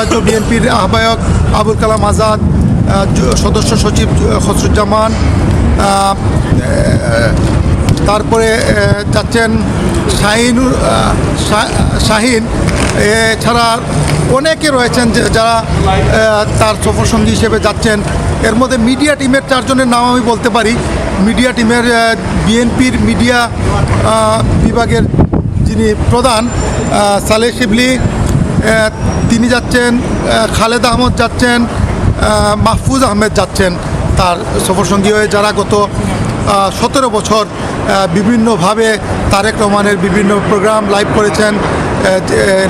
যুক্তরাজ্য বিএনপির আহ্বায়ক আবুল কালাম আজাদ, সদস্য সচিব খসরুজ্জামান, তারপরে যাচ্ছেন শাহিন, এছাড়া অনেকে রয়েছেন যারা তার সফরসঙ্গী হিসেবে যাচ্ছেন। এর মধ্যে মিডিয়া টিমের 4 জনের নাম আমি বলতে পারি। মিডিয়া টিমের বিএনপির মিডিয়া বিভাগের যিনি প্রধান সালেহ শিবলি তিনি যাচ্ছেন, খালেদ আহমদ যাচ্ছেন, মাহফুজ আহমেদ যাচ্ছেন তার সফরসঙ্গী হয়ে, যারা গত 17 বছর বিভিন্নভাবে তারেক রহমানের বিভিন্ন প্রোগ্রাম লাইভ করেছেন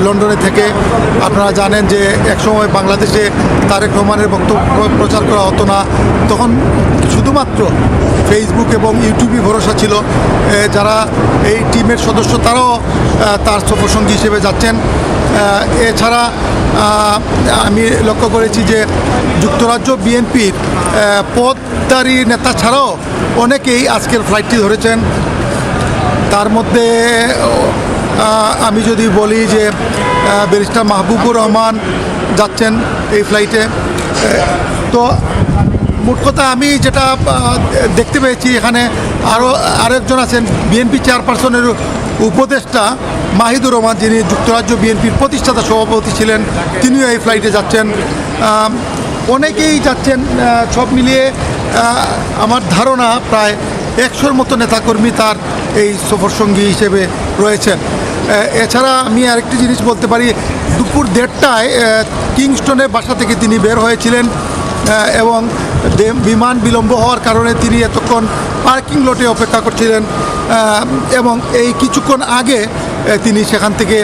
লন্ডনে থেকে। আপনারা জানেন যে একসময় বাংলাদেশে তারেক রহমানের বক্তব্য প্রচার করা হতো না, তখন শুধুমাত্র ফেসবুক এবং ইউটিউবই ভরসা ছিল। যারা এই টিমের সদস্য তারাও তার সফরসঙ্গী হিসেবে যাচ্ছেন। এছাড়া আমি লক্ষ্য করেছি যে যুক্তরাজ্য বিএনপির পদধারী নেতা ছাড়াও অনেকেই আজকের ফ্লাইটটি ধরেছেন। তার মধ্যে আমি যদি বলি যে ব্যারিস্টার মাহবুবুর রহমান যাচ্ছেন এই ফ্লাইটে। তো মোট কথা আমি যেটা দেখতে পেয়েছি, এখানে আরেকজন আছেন বিএনপি চেয়ারপারসনের উপদেষ্টা মাহিদুর রহমান, যিনি যুক্তরাজ্য বিএনপির প্রতিষ্ঠাতা সভাপতি ছিলেন, তিনিও এই ফ্লাইটে যাচ্ছেন। অনেকেই যাচ্ছেন। সব মিলিয়ে আমার ধারণা প্রায় 100-র মতো নেতাকর্মী তার এই সফরসঙ্গী হিসেবে রয়েছেন। এছাড়া আমি আরেকটি জিনিস বলতে পারি, দুপুর 1:30টায় কিংস্টনের বাসা থেকে তিনি বের হয়েছিলেন এবং বিমান বিলম্ব হওয়ার কারণে তিনি এতক্ষণ পার্কিং লটে অপেক্ষা করছিলেন এবং এই কিছুক্ষণ আগে তিনি সেখান থেকে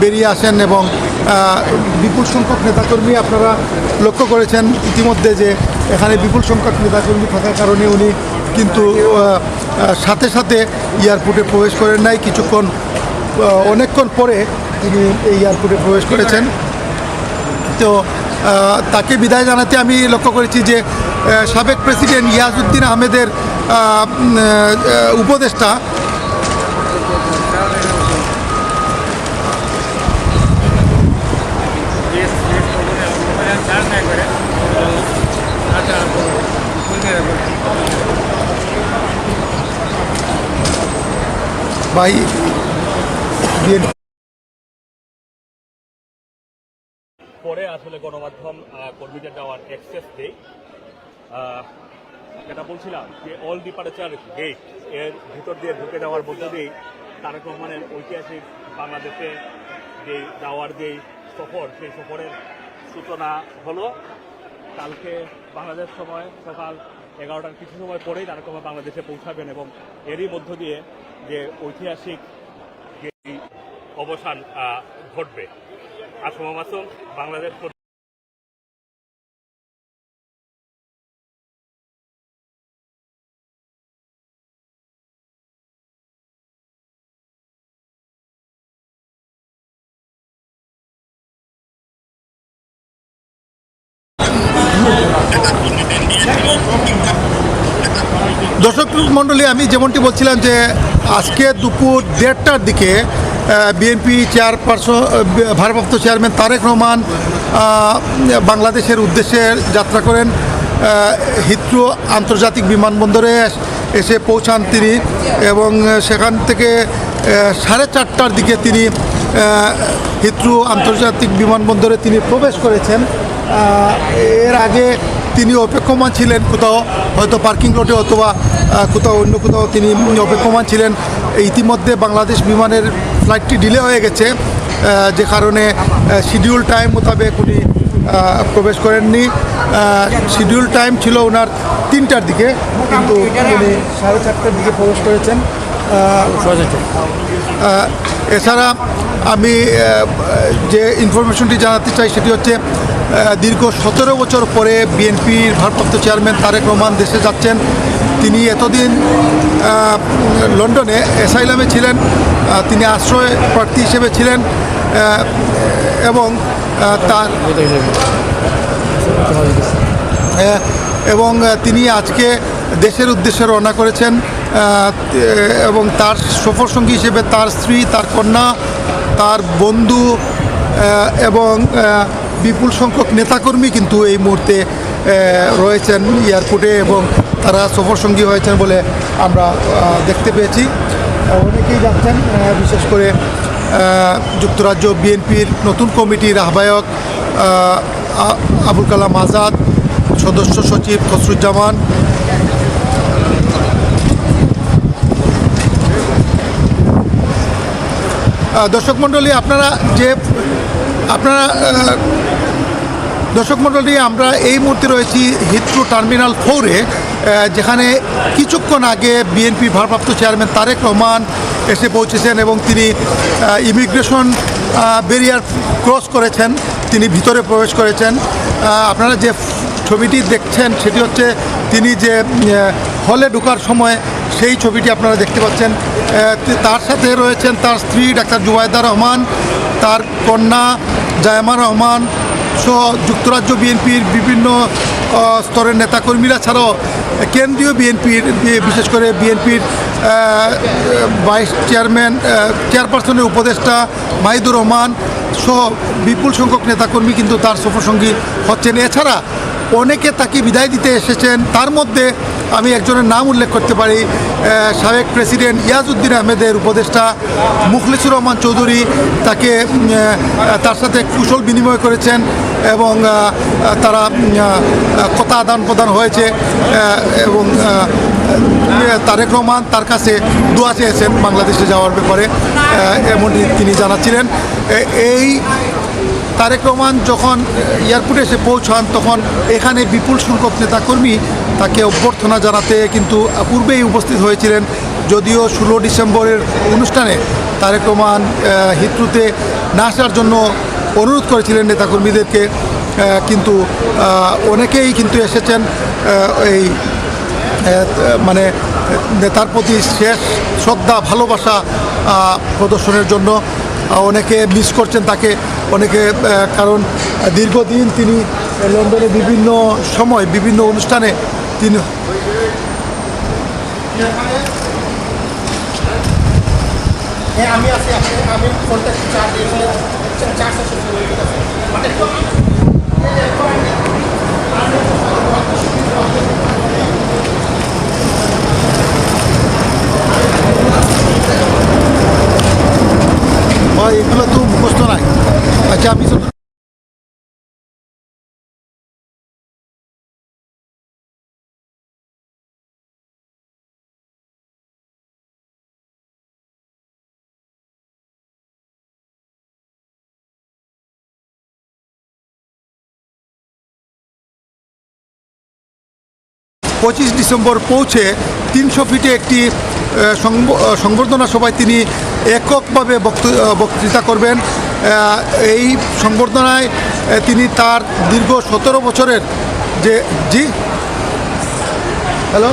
বেরিয়ে আসেন এবং বিপুল সংখ্যক নেতাকর্মী, আপনারা লক্ষ্য করেছেন ইতিমধ্যে যে এখানে বিপুল সংখ্যক নেতাকর্মী থাকার কারণে উনি কিন্তু সাথে সাথে এয়ারপোর্টে প্রবেশ করেন নাই। অনেকক্ষণ পরে তিনি এই এয়ারপোর্টে প্রবেশ করেছেন। তো তাকে বিদায় জানাতে আমি লক্ষ্য করেছি যে সাবেক প্রেসিডেন্ট ইয়াজউদ্দিন আহমেদের উপদেষ্টা ভাই পরে আসলে গণমাধ্যম কর্মীদের যাওয়ার অ্যাক্সেস দেই। যেটা বলছিলাম যে অল ডিপারেচার গেট এর ভিতর দিয়ে ঢুকে যাওয়ার মধ্যে দিয়েই তারেক রহমানের ঐতিহাসিক বাংলাদেশে যে যাওয়ার যে সফর, সেই সফরের সূচনা হলো। কালকে বাংলাদেশ সময় সকাল 11টার কিছু সময় পরেই তারেক রহমান বাংলাদেশে পৌঁছাবেন এবং এরই মধ্য দিয়ে যে ঐতিহাসিক যে অবসান ঘটবে। আসম মাসুম, বাংলাদেশ। দর্শক মণ্ডলী, আমি যেমনটি বলছিলাম যে আজকে দুপুর 1:30টার দিকে বিএনপি চেয়ারপারসন ভারপ্রাপ্ত চেয়ারম্যান তারেক রহমান বাংলাদেশের উদ্দেশ্যে যাত্রা করেন। হিথ্রো আন্তর্জাতিক বিমানবন্দরে এসে পৌঁছান তিনি এবং সেখান থেকে 4:30টার দিকে তিনি হিথ্রো আন্তর্জাতিক বিমানবন্দরে তিনি প্রবেশ করেছেন। এর আগে তিনি অপেক্ষমান ছিলেন কোথাও, হয়তো পার্কিং লটে অথবা কোথাও অন্য কোথাও তিনি অপেক্ষমান ছিলেন। ইতিমধ্যে বাংলাদেশ বিমানের ফ্লাইটটি ডিলে হয়ে গেছে, যে কারণে শিডিউল টাইম মোতাবেক উনি প্রবেশ করেননি। শিডিউল টাইম ছিল ওনার 3টার দিকে, কিন্তু উনি 4:30টার দিকে প্রবেশ করেছেন। এছাড়া আমি যে ইনফরমেশনটি জানাতে চাই সেটি হচ্ছে, দীর্ঘ 17 বছর পরে বিএনপির ভারপ্রাপ্ত চেয়ারম্যান তারেক রহমান দেশে যাচ্ছেন। তিনি এতদিন লন্ডনে অ্যাসাইলামে ছিলেন, তিনি আশ্রয় প্রার্থী হিসেবে ছিলেন এবং তিনি আজকে দেশের উদ্দেশ্যে রওনা করেছেন এবং তার সফরসঙ্গী হিসেবে তার স্ত্রী, তার কন্যা, তার বন্ধু এবং বিপুল সংখ্যক নেতাকর্মী কিন্তু এই মুহূর্তে রয়েছেন এয়ারপোর্টে এবং তারা সফরসঙ্গী হয়েছেন বলে আমরা দেখতে পেয়েছি। অনেকেই যাচ্ছেন, বিশেষ করে যুক্তরাজ্য বিএনপির নতুন কমিটির আহ্বায়ক আবুল কালাম আজাদ, সদস্য সচিব খসরুজ্জামান, দর্শক মণ্ডলী আমরা এই মুহূর্তে রয়েছি হিথ্রো টার্মিনাল 4-এ, যেখানে কিছুক্ষণ আগে বিএনপি ভারপ্রাপ্ত চেয়ারম্যান তারেক রহমান এসে পৌঁছেছেন এবং তিনি ইমিগ্রেশন ব্যারিয়ার ক্রস করেছেন, তিনি ভিতরে প্রবেশ করেছেন। আপনারা যে ছবিটি দেখছেন সেটি হচ্ছে তিনি যে হলে ঢোকার সময় সেই ছবিটি আপনারা দেখতে পাচ্ছেন। তার সাথে রয়েছেন তার স্ত্রী ডাক্তার জুবাইদা রহমান, তার কন্যা জায়মা রহমান সহ যুক্তরাজ্য বিএনপির বিভিন্ন স্তরের নেতাকর্মীরা ছাড়াও কেন্দ্রীয় বিএনপির, বিশেষ করে বিএনপির ভাইস চেয়ারপারসনের উপদেষ্টা মাহিদুর রহমান সহ বিপুল সংখ্যক নেতাকর্মী কিন্তু তার সফরসঙ্গী হচ্ছেন। এছাড়া অনেকে তাকে বিদায় দিতে এসেছেন। তার মধ্যে আমি একজনের নাম উল্লেখ করতে পারি, সাবেক প্রেসিডেন্ট ইয়াজউদ্দিন আহমেদের উপদেষ্টা মুখলিসুর রহমান চৌধুরী, তার সাথে কুশল বিনিময় করেছেন এবং তারা কথা আদান প্রদান হয়েছে এবং তারেক রহমান তার কাছে দোয়া চেয়েছেন বাংলাদেশে যাওয়ার ব্যাপারে, এমনটি তিনি জানাচ্ছিলেন। এই তারেক রহমান যখন এয়ারপোর্টে এসে পৌঁছান তখন এখানে বিপুল সংখ্যক নেতাকর্মী তাকে অভ্যর্থনা জানাতে কিন্তু পূর্বেই উপস্থিত হয়েছিলেন। যদিও 16 ডিসেম্বরের অনুষ্ঠানে তারেক রহমান হিথ্রোতে না আসার জন্য অনুরোধ করেছিলেন নেতাকর্মীদেরকে, কিন্তু অনেকেই কিন্তু এসেছেন এই মানে নেতার প্রতি শেষ শ্রদ্ধা ভালোবাসা প্রদর্শনের জন্য। অনেকে মিস করছেন তাকে, অনেকে, কারণ দীর্ঘদিন তিনি লন্ডনে বিভিন্ন সময় বিভিন্ন অনুষ্ঠানে তিনি আমি আছি আমি এগুলো তো মুখস্থ নাই। আচ্ছা, আমি 25 ডিসেম্বর পৌঁছে 300 ফিটে একটি সংবর্ধনা সভায় তিনি এককভাবে বক্তৃতা করবেন। এই সংবর্ধনায় তিনি তার দীর্ঘ 17 বছরের জি হ্যালো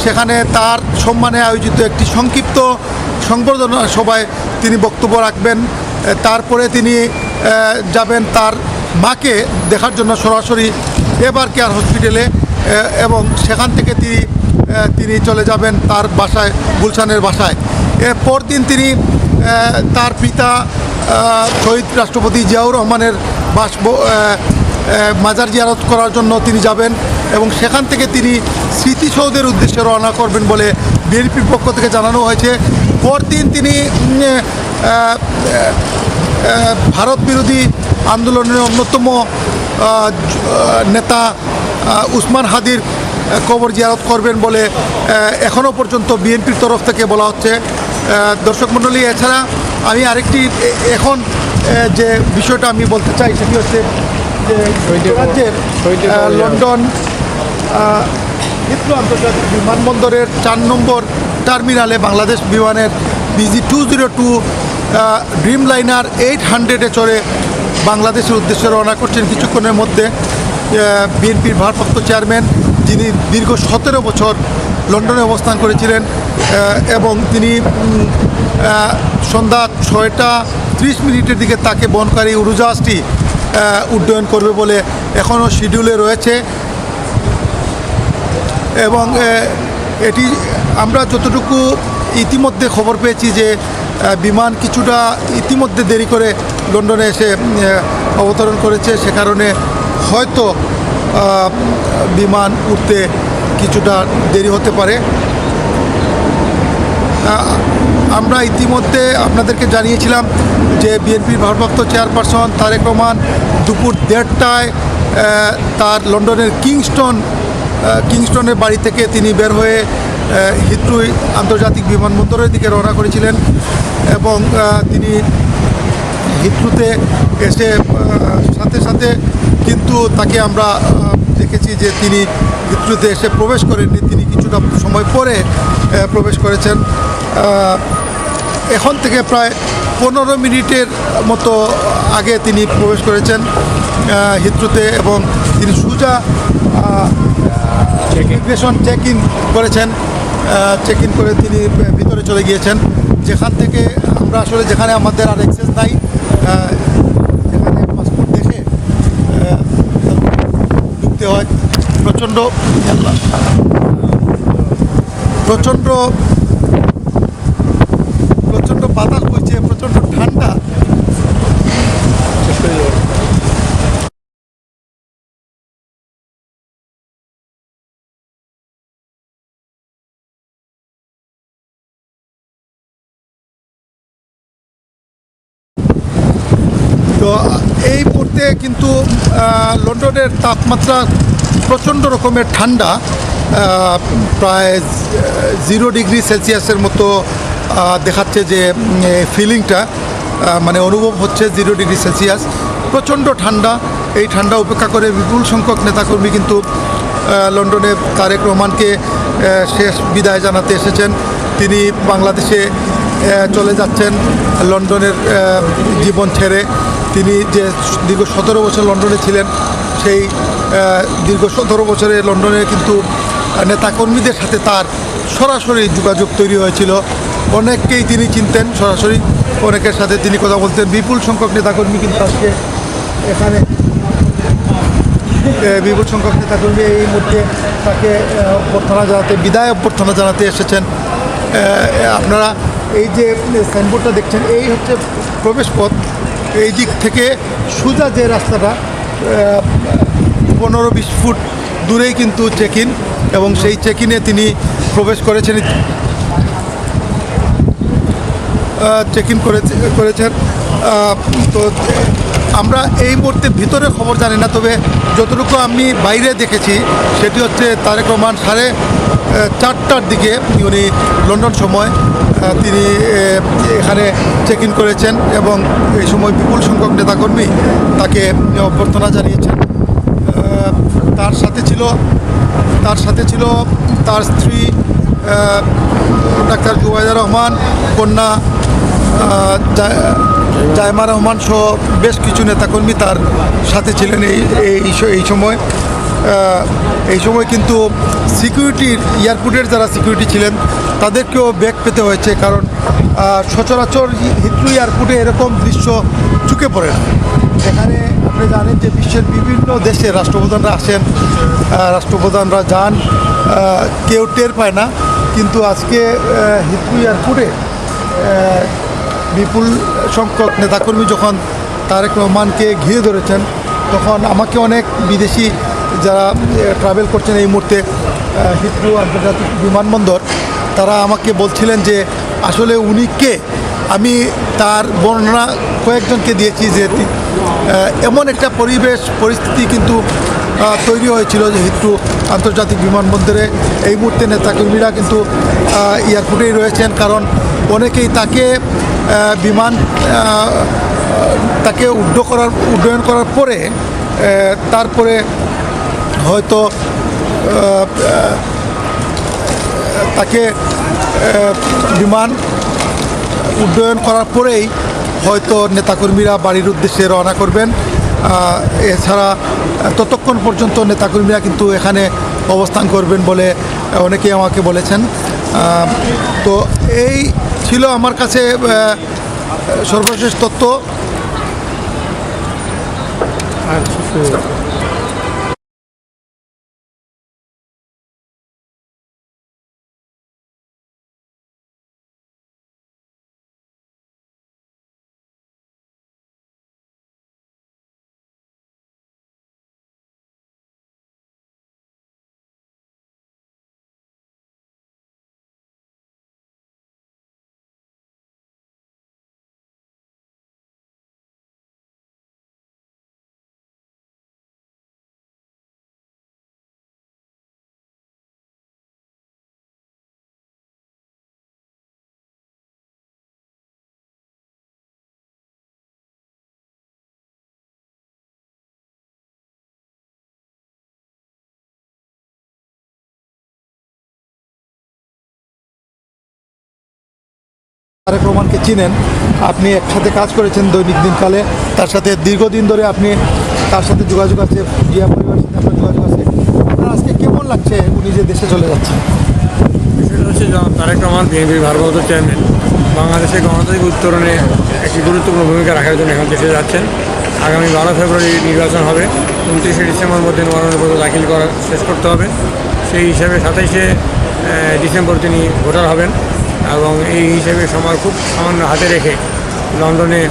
সেখানে তার সম্মানে আয়োজিত একটি সংক্ষিপ্ত সংবর্ধনা সভায় তিনি বক্তব্য রাখবেন। তারপরে তিনি যাবেন তার মাকে দেখার জন্য সরাসরি এবার কেয়ার হসপিটালে এবং সেখান থেকে তিনি চলে যাবেন তার বাসায়, গুলশানের বাসায়। এরপর দিন তিনি তার পিতা শহীদ রাষ্ট্রপতি জিয়াউর রহমানের মাজার জিয়ারত করার জন্য তিনি যাবেন এবং সেখান থেকে তিনি স্মৃতিসৌধের উদ্দেশ্যে রওনা করবেন বলে বিএনপির পক্ষ থেকে জানানো হয়েছে। পরদিন তিনি ভারত বিরোধী আন্দোলনের অন্যতম নেতা উসমান হাদির কবর জিয়ারত করবেন বলে এখনও পর্যন্ত বিএনপির তরফ থেকে বলা হচ্ছে। দর্শক মণ্ডলী, এছাড়া আমি আরেকটি এখন যে বিষয়টা আমি বলতে চাই সেটি হচ্ছে যে রাজ্যের লন্ডন হিথ্রো আন্তর্জাতিক বিমানবন্দরের 4 নম্বর টার্মিনালে বাংলাদেশ বিমানের BG202 ড্রিমলাইনার 800-এ চড়ে বাংলাদেশের উদ্দেশ্যে রওনা করছেন কিছুক্ষণের মধ্যে। বিএনপির ভারপ্রাপ্ত চেয়ারম্যান, যিনি দীর্ঘ 17 বছর লন্ডনে অবস্থান করেছিলেন এবং তিনি সন্ধ্যা 6:30 দিকে তাকে বহনকারী উড়োজাহাজটি উড্ডয়ন করবে বলে এখনও শিডিউলে রয়েছে। এবং এটি আমরা যতটুকু ইতিমধ্যে খবর পেয়েছি যে বিমান কিছুটা ইতিমধ্যে দেরি করে লন্ডনে এসে অবতরণ করেছে, সে কারণে হয়তো বিমান উঠতে কিছুটা দেরি হতে পারে। আমরা ইতিমধ্যে আপনাদেরকে জানিয়েছিলাম যে বিএনপির ভারপ্রাপ্ত চেয়ারপারসন তারেক রহমান দুপুর 1:30টায় তার লন্ডনের কিংস্টনের বাড়ি থেকে তিনি বের হয়ে হিথ্রো আন্তর্জাতিক বিমানবন্দরের দিকে রওনা করেছিলেন এবং তিনি হিথ্রোতে এসে সাথে সাথে কিন্তু তাকে আমরা দেখেছি যে তিনি হিথ্রোতে এসে প্রবেশ করেননি, তিনি কিছুটা সময় পরে প্রবেশ করেছেন। এখন থেকে প্রায় 15 মিনিটের মতো আগে তিনি প্রবেশ করেছেন হিথ্রোতে এবং তিনি সোজা ইমিগ্রেশন চেক ইন করেছেন। চেক ইন করে তিনি ভিতরে চলে গিয়েছেন, যেখান থেকে আমরা আসলে যেখানে আমাদের আর অ্যাক্সেস নাই, যেখানে পাসপোর্ট দেখে ঢুকতে হয়। প্রচণ্ড বাতাস বইছে, প্রচণ্ড ঠান্ডা। তো এই মুহূর্তে কিন্তু লন্ডনের তাপমাত্রা প্রচণ্ড রকমের ঠান্ডা, প্রায় 0 ডিগ্রি সেলসিয়াসের মতো দেখাচ্ছে যে ফিলিংটা, মানে অনুভব হচ্ছে 0 ডিগ্রি সেলসিয়াস। প্রচণ্ড ঠান্ডা। এই ঠান্ডা উপেক্ষা করে বিপুল সংখ্যক নেতাকর্মী কিন্তু লন্ডনে তারেক রহমানকে শেষ বিদায় জানাতে এসেছেন। তিনি বাংলাদেশে চলে যাচ্ছেন লন্ডনের জীবন ছেড়ে। তিনি যে দীর্ঘ 17 বছর লন্ডনে ছিলেন, সেই দীর্ঘ 17 বছরে লন্ডনে কিন্তু নেতাকর্মীদের সাথে তার সরাসরি যোগাযোগ তৈরি হয়েছিল। অনেককেই তিনি চিনতেন সরাসরি, অনেকের সাথে তিনি কথা বলতেন। বিপুল সংখ্যক নেতাকর্মী কিন্তু আজকে এখানে বিপুল সংখ্যক নেতাকর্মী এই মুহূর্তে তাকে বিদায় অভ্যর্থনা জানাতে এসেছেন। আপনারা এই যে সাইনবোর্ডটা দেখছেন, এই হচ্ছে প্রবেশ পথ। এই দিক থেকে সোজা যে রাস্তাটা 15-20 ফুট দূরেই কিন্তু চেক ইন, এবং সেই চেক ইনে তিনি প্রবেশ করেছেন, করেছেন। তো আমরা এই মুহূর্তে ভিতরে খবর জানি না, তবে যতটুকু আমি বাইরে দেখেছি সেটি হচ্ছে তারেক রহমান 4:30টার দিকে উনি লন্ডন সময় তিনি এখানে চেক ইন করেছেন এবং এই সময় বিপুল সংখ্যক নেতাকর্মী তাকে অভ্যর্থনা জানিয়েছেন। তার সাথে ছিল তার স্ত্রী ডাক্তার জুবাইদা রহমান, কন্যা জায়মা রহমান সহ বেশ কিছু নেতাকর্মী তার সাথে ছিলেন এই সময় কিন্তু সিকিউরিটির এয়ারপোর্টের যারা সিকিউরিটি ছিলেন তাদেরকেও ব্যাগ পেতে হয়েছে, কারণ সচরাচর হিথ্রো এয়ারপোর্টে এরকম দৃশ্য চোখে পড়ে না। এখানে আপনি জানেন যে বিশ্বের বিভিন্ন দেশে রাষ্ট্রপ্রধানরা আসেন, রাষ্ট্রপ্রধানরা যান, কেউ টের পায় না। কিন্তু আজকে হিথ্রো এয়ারপোর্টে বিপুল সংখ্যক নেতাকর্মী যখন তারেক রহমানকে ঘিরে ধরেছেন, তখন আমাকে অনেক বিদেশি যারা ট্রাভেল করছেন এই মুহূর্তে হিথ্রো আন্তর্জাতিক বিমানবন্দর, তারা আমাকে বলছিলেন যে আসলে উনি কে। আমি তার বর্ণনা কয়েকজনকে দিয়েছি যে এমন একটা পরিস্থিতি কিন্তু তৈরি হয়েছিল যে হিথ্রো আন্তর্জাতিক বিমানবন্দরে এই মুহূর্তে নেতাকর্মীরা কিন্তু এয়ারপোর্টেই রয়েছেন, কারণ অনেকেই তাকে উড্ডয়ন করার পরে তারপরে হয়তো তাকে বিমান উড্ডয়ন করার পরেই হয়তো নেতাকর্মীরা বাড়ির উদ্দেশ্যে রওনা করবেন। এছাড়া ততক্ষণ পর্যন্ত নেতাকর্মীরা কিন্তু এখানে অবস্থান করবেন বলে অনেকেই আমাকে বলেছেন। তো এই ছিল আমার কাছে সর্বশেষ তথ্য। তারেক রহমানকে চিনেন, আপনি একসাথে কাজ করেছেন দৈনিক দিনকালে, তার সাথে দীর্ঘদিন ধরে আপনি তার সাথে যোগাযোগ আছে, জিয়া পরিবারের সাথে আপনার যোগাযোগ আছে। আপনার আজকে কেমন লাগছে উনি যে দেশে চলে যাচ্ছেন? বিষয়টা হচ্ছে তারেক রহমান বিএনপির ভারপ্রাপ্ত চেয়ারম্যান বাংলাদেশের গণতান্ত্রিক উত্তরণে একটি গুরুত্বপূর্ণ ভূমিকা রাখার জন্য এখন দেশে যাচ্ছেন। আগামী 12 ফেব্রুয়ারি নির্বাচন হবে, 29শে ডিসেম্বর মধ্যে মনোনয়নপত্র দাখিল করা শেষ করতে হবে। সেই হিসাবে 27শে ডিসেম্বর তিনি ভোটার হবেন এবং এই হিসেবে সময় খুব সামান্য হাতে রেখে লন্ডনে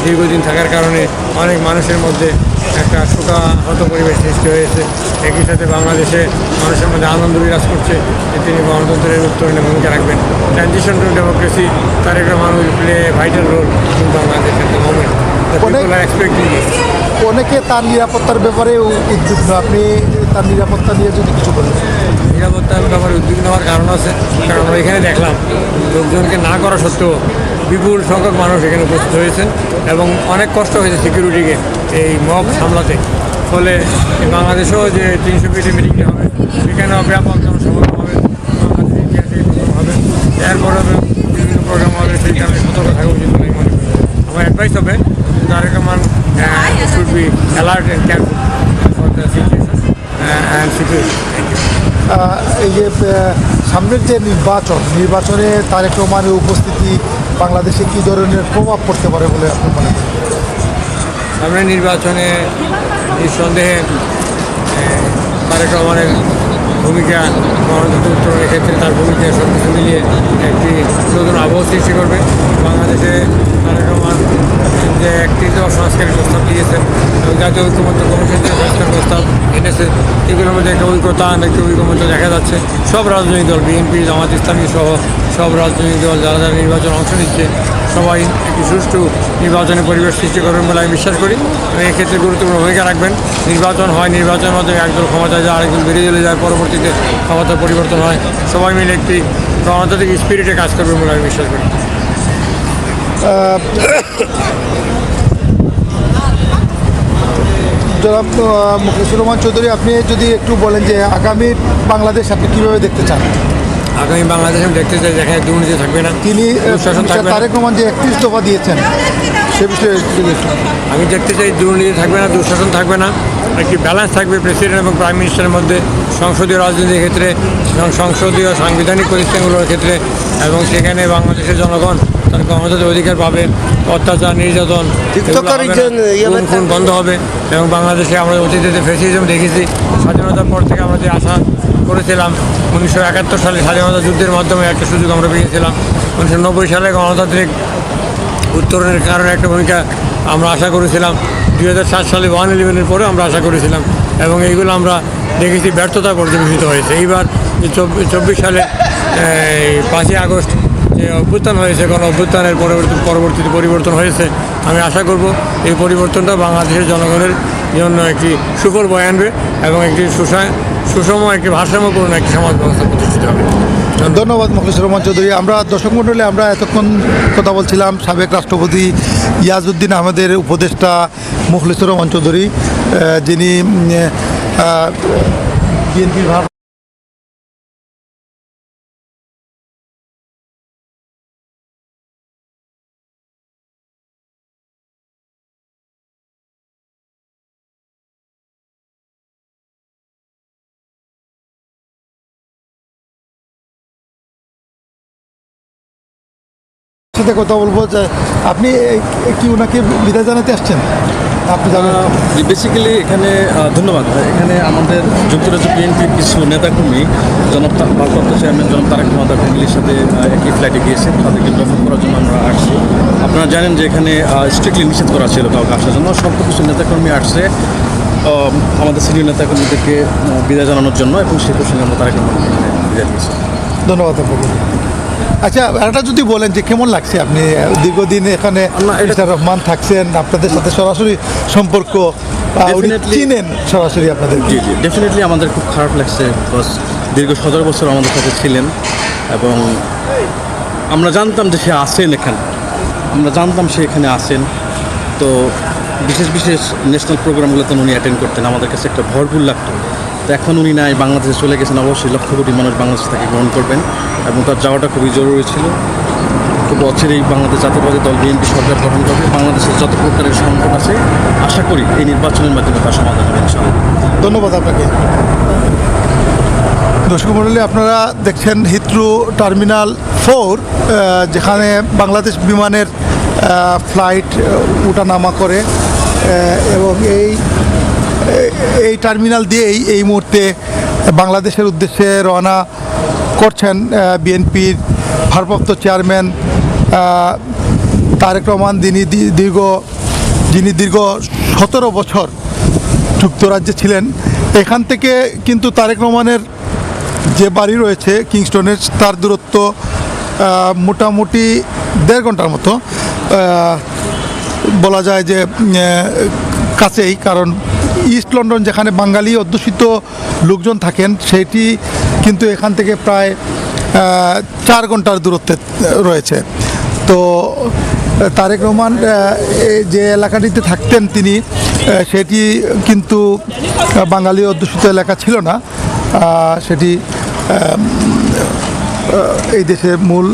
দীর্ঘদিন থাকার কারণে অনেক মানুষের মধ্যে একটা শোকাহত পরিবেশ সৃষ্টি হয়েছে। একই সাথে বাংলাদেশে মানুষের মধ্যে আনন্দ বিরাজ করছে যে তিনি গণতন্ত্রের উত্তরণে ভূমিকা রাখবেন। Transition to democracy, Tarek Rahman will play vital role in Bangladesh at the moment. অনেকে তার নিরাপত্তার ব্যাপারে উদ্বিগ্ন, আপনি তার নিরাপত্তা নিয়ে যদি কিছু বলেন? নিরাপত্তার ব্যাপারে উদ্বিগ্ন হওয়ার কারণ আছে, কারণ আমরা এখানে দেখলাম লোকজনকে না করা সত্ত্বেও বিপুল সংখ্যক মানুষ এখানে উপস্থিত হয়েছেন এবং অনেক কষ্ট হয়েছে সিকিউরিটিকে এই মব সামলাতে। ফলে বাংলাদেশেও যে 300 ফিটে মিটিংটা হবে সেখানেও ব্যাপক জনসমাগম হবে, বাংলাদেশের ইতিহাসে প্রথম হবে, এরপরে বিভিন্ন প্রোগ্রাম হবে। সেই কারণে সতর্ক থাকা উচিত বলে মনে করি। আমার অ্যাডভাইস হবে Tarek Rahman should be alert and careful for the situation and security. এই যে সামনের যে নির্বাচনে তারেক রহমানের উপস্থিতি বাংলাদেশে কী ধরনের প্রভাব পড়তে পারে বলে আপনি মনে করেন? সামনের নির্বাচনে নিঃসন্দেহে তারেক রহমানের ভূমিকা গণতন্ত্র উত্তরণের ক্ষেত্রে তার ভূমিকা সব কিছু মিলিয়ে একটি নতুন আবহাওয়া সৃষ্টি করবে। বাংলাদেশে তারেক রহমান যে একটি সংস্কারের প্রস্তাব দিয়েছেন এবং জাতীয় ঐক্যমত্য কমিশন যে সংস্কার প্রস্তাব এনেছে এগুলোর মধ্যে একটা ঐক্যতা একটি ঐক্যমত্য দেখা যাচ্ছে। সব রাজনৈতিক দল, বিএনপি, জামাত ইসলামী সহ সব রাজনৈতিক দল যারা যারা নির্বাচনে অংশ নিচ্ছে সবাই একটি সুষ্ঠু নির্বাচনের পরিবেশ সৃষ্টি করবেন বলে আমি বিশ্বাস করি এবং এক্ষেত্রে গুরুত্বপূর্ণ ভূমিকা রাখবেন। নির্বাচন হয়, নির্বাচনের মধ্যে একদল ক্ষমতায় যায়, আরেকদল বেরিয়ে চলে যায়, পরবর্তীতে ক্ষমতার পরিবর্তন হয়, সবাই মিলে একটি গণতান্ত্রিক স্পিরিটে কাজ করবেন বলে আমি বিশ্বাস করি। জনাব মুখলেছুর রহমান চৌধুরী, আপনি যদি একটু বলেন যে আগামী বাংলাদেশ আপনি কীভাবে দেখতে চান? আগামী বাংলাদেশ আমি দেখতে চাই যেখানে দুর্নীতি থাকবে না, তিনি দুঃশাসন থাকবে না। তারেক রহমান যে 31 দফা দিয়েছেন সে বিষয়ে আমি দেখতে চাই দুর্নীতি থাকবে না, দুঃশাসন থাকবে না, একটি ব্যালেন্স থাকবে প্রেসিডেন্ট এবং প্রাইম মিনিস্টারের মধ্যে, সংসদীয় রাজনীতির ক্ষেত্রে এবং সংসদীয় সাংবিধানিক প্রতিষ্ঠানগুলোর ক্ষেত্রে, এবং সেখানে বাংলাদেশের জনগণ তার গণতান্ত্রিক অধিকার পাবে। অত্যাচার, নির্যাতন খুন বন্ধ হবে এবং বাংলাদেশে আমরা অতীতে ফ্যাসিজম দেখেছি। স্বাধীনতার পর থেকে আমরা যে আশা করেছিলাম 1971 সালে স্বাধীনতা যুদ্ধের মাধ্যমে একটা সুযোগ আমরা পেয়েছিলাম, 1990 সালে গণতান্ত্রিক উত্তরণের কারণে একটা ভূমিকা আমরা আশা করেছিলাম, 2007 সালে 1/11-এর পরে আমরা আশা করেছিলাম এবং এইগুলো আমরা দেখেছি ব্যর্থতা পর্যবেসিত হয়েছে। এইবার 24 সালে 5ই আগস্ট যে অভ্যুত্থান হয়েছে, গণ অভ্যুত্থানের পরবর্তীতে পরিবর্তন হয়েছে। আমি আশা করব এই পরিবর্তনটা বাংলাদেশের জনগণের জন্য একটি সুফল বয়ে আনবে এবং একটি সুষম একটি ভারসাম্যপূর্ণ একটি সমাজ ব্যবস্থা প্রতিষ্ঠিত হবে। ধন্যবাদ মুখলেছুর রহমান চৌধুরী। আমরা দর্শক মণ্ডলী আমরা এতক্ষণ কথা বলছিলাম সাবেক রাষ্ট্রপতি ইয়াজউদ্দিন আহমেদের উপদেষ্টা মুখলেছুর রহমান চৌধুরী, যিনি বিএনপির সাথে কথা বলবো যে আপনি কি ওনাকে বিদায় জানাতে আসছেন? আপনি জানেন বেসিক্যালি এখানে ধন্যবাদ। এখানে আমাদের যুক্তরাজ্য বিএনপির কিছু নেতাকর্মী ভারপ্রাপ্ত চেয়ারম্যান জনাব তারেক রহমান তার ফ্যামিলির সাথে একই ফ্লাইটে গিয়েছেন, তাদেরকে গ্রেফতার করার জন্য আমরা আসছি। আপনারা জানেন যে এখানে স্ট্রিক্টলি নিষেধ করা ছিল কাউকে আসার জন্য। স্বল্প কিছু নেতাকর্মী আসছে আমাদের সিনিয়র নেতাকর্মীদেরকে বিদায় জানানোর জন্য, এবং সেই প্রসঙ্গে আমরা তারেক রহমানকে বিদায় দিয়েছি। ধন্যবাদ আপনাকে। আচ্ছা, এটা যদি বলেন যে কেমন লাগছে, আপনি দীর্ঘদিন এখানে মিস্টার রহমান থাকছেন, আপনাদের সাথে সরাসরি সম্পর্ক, উনি Definitely. চিনেন সরাসরি আপনাদের? জি জি, ডেফিনেটলি আমাদের খুব খারাপ লাগছে, বিকজ দীর্ঘ 17 বছর আমাদের সাথে ছিলেন, এবং আমরা জানতাম যে সে আসেন এখানে, আমরা জানতাম সে এখানে আসেন। তো বিশেষ বিশেষ ন্যাশনাল প্রোগ্রামগুলোতে উনি অ্যাটেন্ড করতেন, আমাদের কাছে একটা ভরপুর লাগতো। তো এখন উনি নাই, বাংলাদেশে চলে গেছেন, অবশ্যই লক্ষ কোটি মানুষ বাংলাদেশে তাকে গ্রহণ করবেন, এবং তার যাওয়াটা খুবই জরুরি ছিল। খুব অচিরেই বাংলাদেশ জাতীয়তাবাদী দল বিএনপি সরকার গঠন করবে। বাংলাদেশের যত প্রকারের সংকট আছে, আশা করি এই নির্বাচনের মাধ্যমে তার সমাধান হবে ইনশাআল্লাহ। ধন্যবাদ আপনাকে। দর্শক মণ্ডলী, আপনারা দেখছেন হিথ্রো টার্মিনাল 4, যেখানে বাংলাদেশ বিমানের ফ্লাইট ওঠানামা করে, এবং এই টার্মিনাল দিয়েই এই মুহূর্তে বাংলাদেশের উদ্দেশ্যে রওনা করছেন বিএনপির ভারপ্রাপ্ত চেয়ারম্যান তারেক রহমান, যিনি দীর্ঘ 17 বছর যুক্তরাজ্যে ছিলেন। এখান থেকে কিন্তু তারেক রহমানের যে বাড়ি রয়েছে কিংস্টনের, তার দূরত্ব মোটামুটি 1.5 ঘন্টার মতো, বলা যায় যে কাছেই। কারণ ইস্ট লন্ডন, যেখানে বাঙালি অধ্যুষিত লোকজন থাকেন, সেটি কিন্তু এখান থেকে প্রায় 4 ঘন্টার দূরত্বে রয়েছে। তো তারেক রহমান যে এলাকাটিতে থাকতেন তিনি, সেটি কিন্তু বাঙালি অধ্যুষিত এলাকা ছিল না, সেটি এই দেশের মূল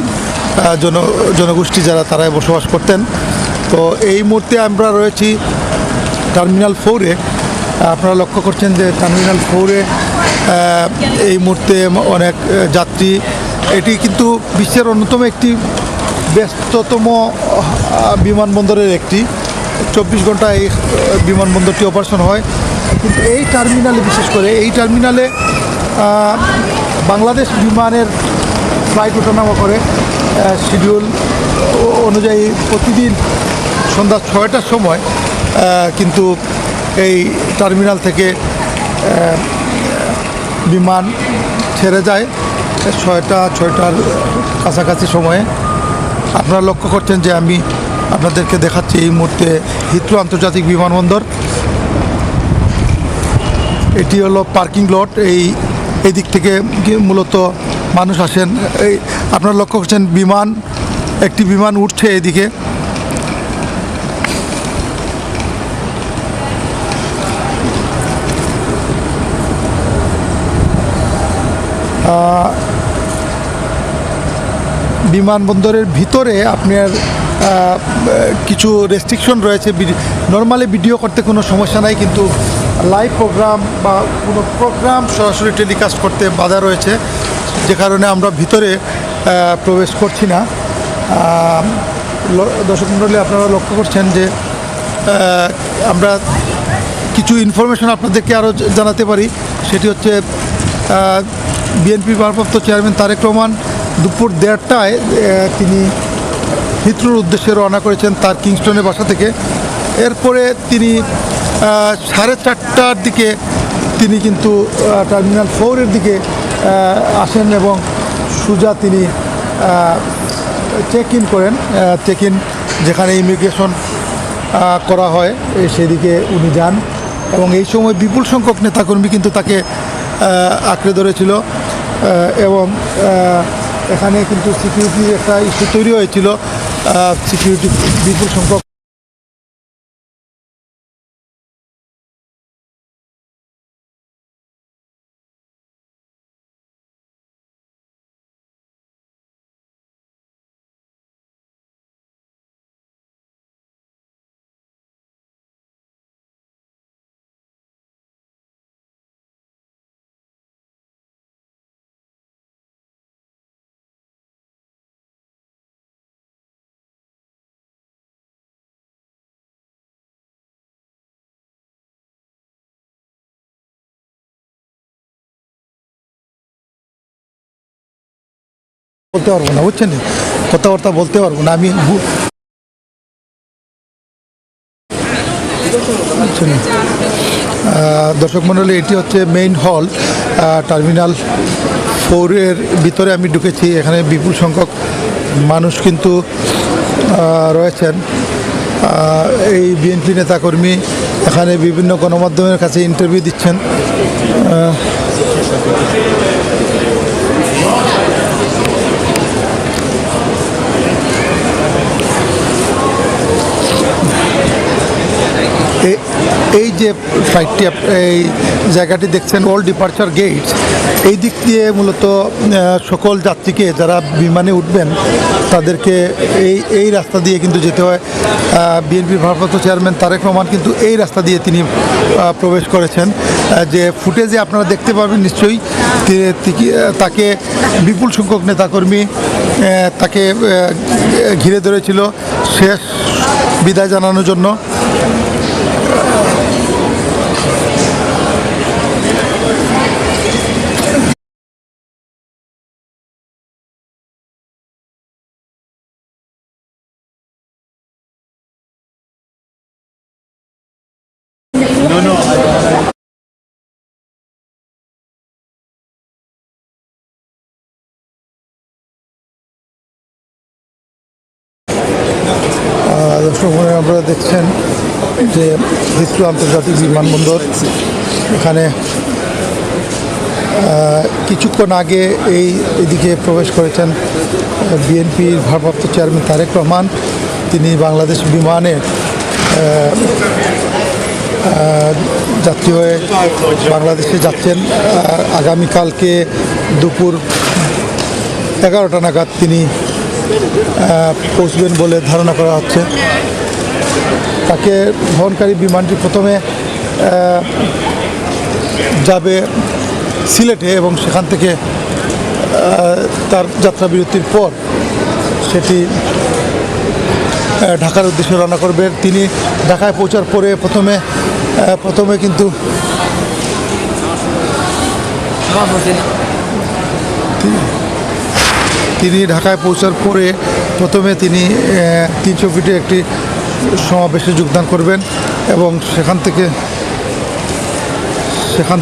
জনগোষ্ঠী যারা, তারাই বসবাস করতেন। তো এই মুহূর্তে আমরা রয়েছি টার্মিনাল 4-এ। আপনারা লক্ষ্য করছেন যে টার্মিনাল 4-এ এই মুহূর্তে অনেক যাত্রী। এটি কিন্তু বিশ্বের অন্যতম একটি ব্যস্ততম বিমানবন্দরের একটি। 24 ঘন্টা এই বিমানবন্দরটি অপারেশন হয়। কিন্তু এই টার্মিনালে, বিশেষ করে এই টার্মিনালে বাংলাদেশ বিমানের ফ্লাইট ওঠানামা করে শিডিউল অনুযায়ী প্রতিদিন সন্ধ্যা 6টার সময় কিন্তু এই টার্মিনাল থেকে বিমান ছেড়ে যায় 6টার কাছাকাছি সময়ে। আপনারা লক্ষ্য করছেন যে আমি আপনাদেরকে দেখাচ্ছি এই মুহূর্তে হিথ্রো আন্তর্জাতিক বিমানবন্দর। এটি হলো পার্কিং লট। এই দিক থেকে মূলত মানুষ আসেন। আপনারা লক্ষ্য করছেন একটি বিমান উঠছে এদিকে। বিমানবন্দরের ভিতরে আপনার কিছু রেস্ট্রিকশন রয়েছে। নর্মালি ভিডিও করতে কোনো সমস্যা নাই, কিন্তু লাইভ প্রোগ্রাম বা কোনো প্রোগ্রাম সরাসরি টেলিকাস্ট করতে বাধা রয়েছে, যে কারণে আমরা ভিতরে প্রবেশ করছি না। দর্শক মণ্ডলী, আপনারা লক্ষ্য করছেন যে আমরা কিছু ইনফরমেশন আপনাদেরকে আরও জানাতে পারি। সেটি হচ্ছে বিএনপির ভারপ্রাপ্ত চেয়ারম্যান তারেক রহমান দুপুর 1:30টায় তিনি হিথ্রোর উদ্দেশ্যে রওনা করেছেন তার কিংস্টনের বাসা থেকে। এরপরে তিনি 4:30টার দিকে তিনি কিন্তু টার্মিনাল 4-এর দিকে আসেন, এবং সোজা তিনি চেক ইন করেন। চেক ইন যেখানে ইমিগ্রেশন করা হয় সেদিকে উনি যান, এবং এই সময় বিপুল সংখ্যক নেতাকর্মী কিন্তু তাকে আঁকড়ে ধরেছিল, এবং এখানে কিন্তু সিকিউরিটির একটা ইস্যু তৈরি হয়েছিল। সিকিউরিটি বিপুল সংখ্যক বলতে পারবো না, বুঝছেন, কথাবার্তা বলতে পারবো না আমি বুঝছেন। দর্শক মণ্ডলী, এটি হচ্ছে মেইন হল, টার্মিনাল 4-এর ভিতরে আমি ঢুকেছি। এখানে বিপুল সংখ্যক মানুষ কিন্তু রয়েছেন। এই বিএনপি নেতাকর্মী এখানে বিভিন্ন গণমাধ্যমের কাছে ইন্টারভিউ দিচ্ছেন। এই যে ফ্লাইটটি, এই জায়গাটি দেখছেন অল ডিপার্চার গেট, এই দিক দিয়ে মূলত সকল যাত্রীকে যারা বিমানে উঠবেন তাদেরকে এই রাস্তা দিয়ে কিন্তু যেতে হয়। বিএনপির ভারপ্রাপ্ত চেয়ারম্যান তারেক রহমান কিন্তু এই রাস্তা দিয়ে তিনি প্রবেশ করেছেন। যে ফুটেজে আপনারা দেখতে পাবেন নিশ্চয়ই, তাকে বিপুল সংখ্যক নেতাকর্মী তাকে ঘিরে ধরেছিল শেষ বিদায় জানানোর জন্য। দর্শক আপনারা দেখছেন যে হিথ্রো আন্তর্জাতিক বিমানবন্দর, এখানে কিছুক্ষণ আগে এদিকে প্রবেশ করেছেন বিএনপির ভারপ্রাপ্ত চেয়ারম্যান তারেক রহমান। তিনি বাংলাদেশ বিমানে যাত্রী হয়ে বাংলাদেশে যাচ্ছেন। আগামীকালকে দুপুর 11টা নাগাদ তিনি পৌঁছবেন বলে ধারণা করা হচ্ছে। তাকে বহনকারী বিমানটি প্রথমে যাবে সিলেটে এবং সেখান থেকে তার যাত্রা বিরতির পর সেটি ঢাকার উদ্দেশ্যে রওনা করবে। তিনি ঢাকায় পৌঁছার পরে প্রথমে কিন্তু তিনি ঢাকায় পৌঁছার পরে প্রথমে তিনি 300 ফিটে একটি সমাবেশে যোগদান করবেন এবং সেখান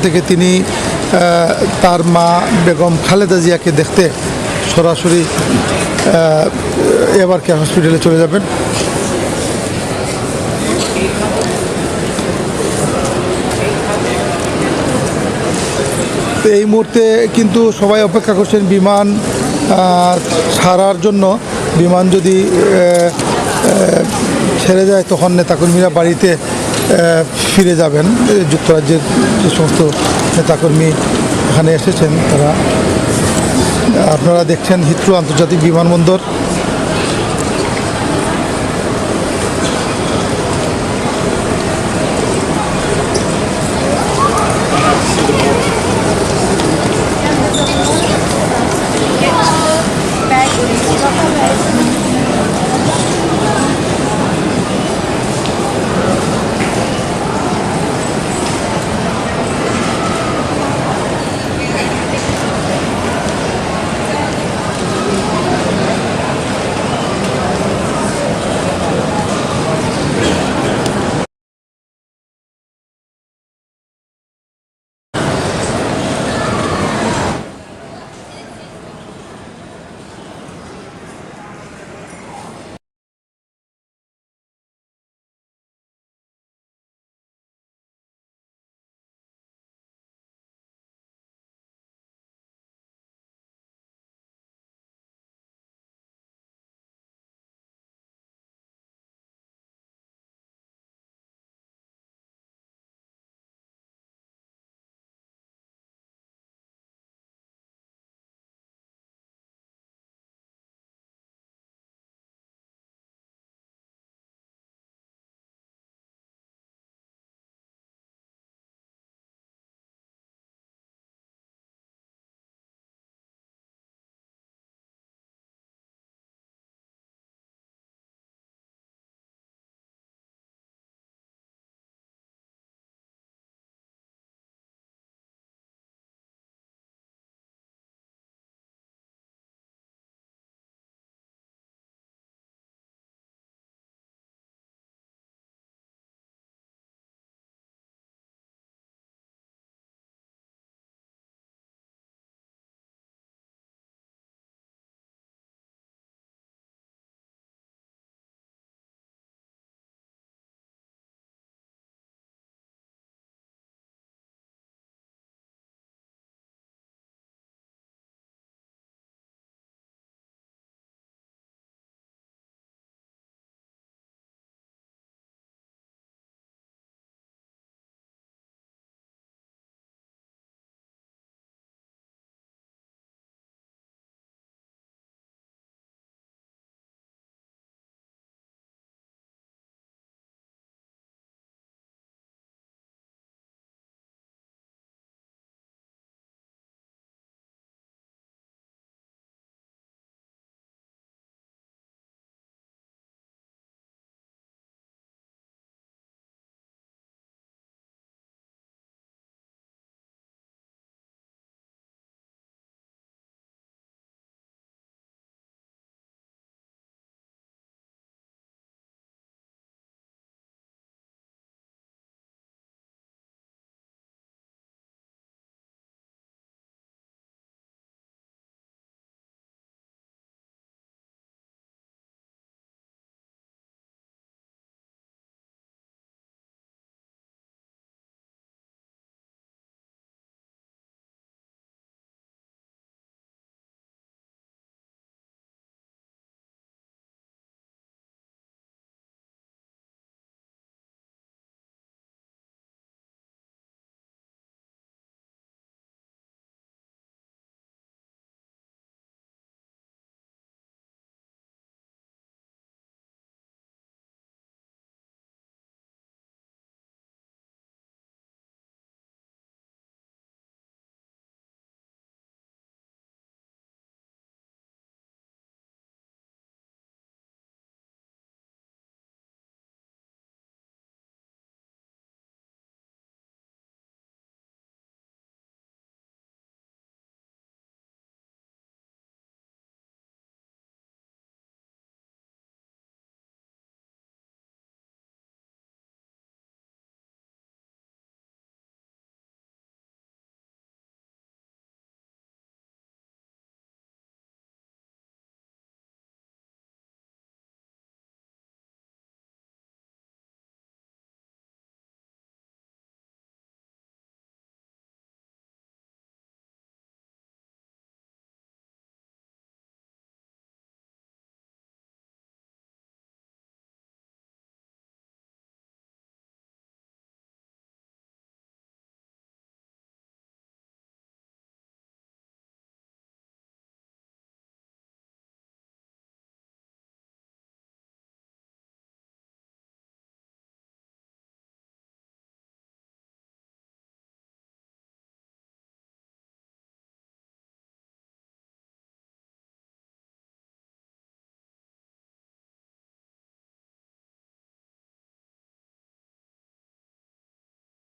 থেকে তিনি তার মা বেগম খালেদা জিয়াকে দেখতে সরাসরি এবার কেয়ার হসপিটালে চলে যাবেন। এই মুহূর্তে কিন্তু সবাই অপেক্ষা করছেন বিমান ছাড়ার জন্য। বিমান যদি ছেড়ে যায় তখন নেতাকর্মীরা বাড়িতে ফিরে যাবেন। যুক্তরাজ্যের যে সমস্ত নেতাকর্মী এখানে এসেছেন তারা, আপনারা দেখছেন হিথ্রো আন্তর্জাতিক বিমানবন্দর। Bag.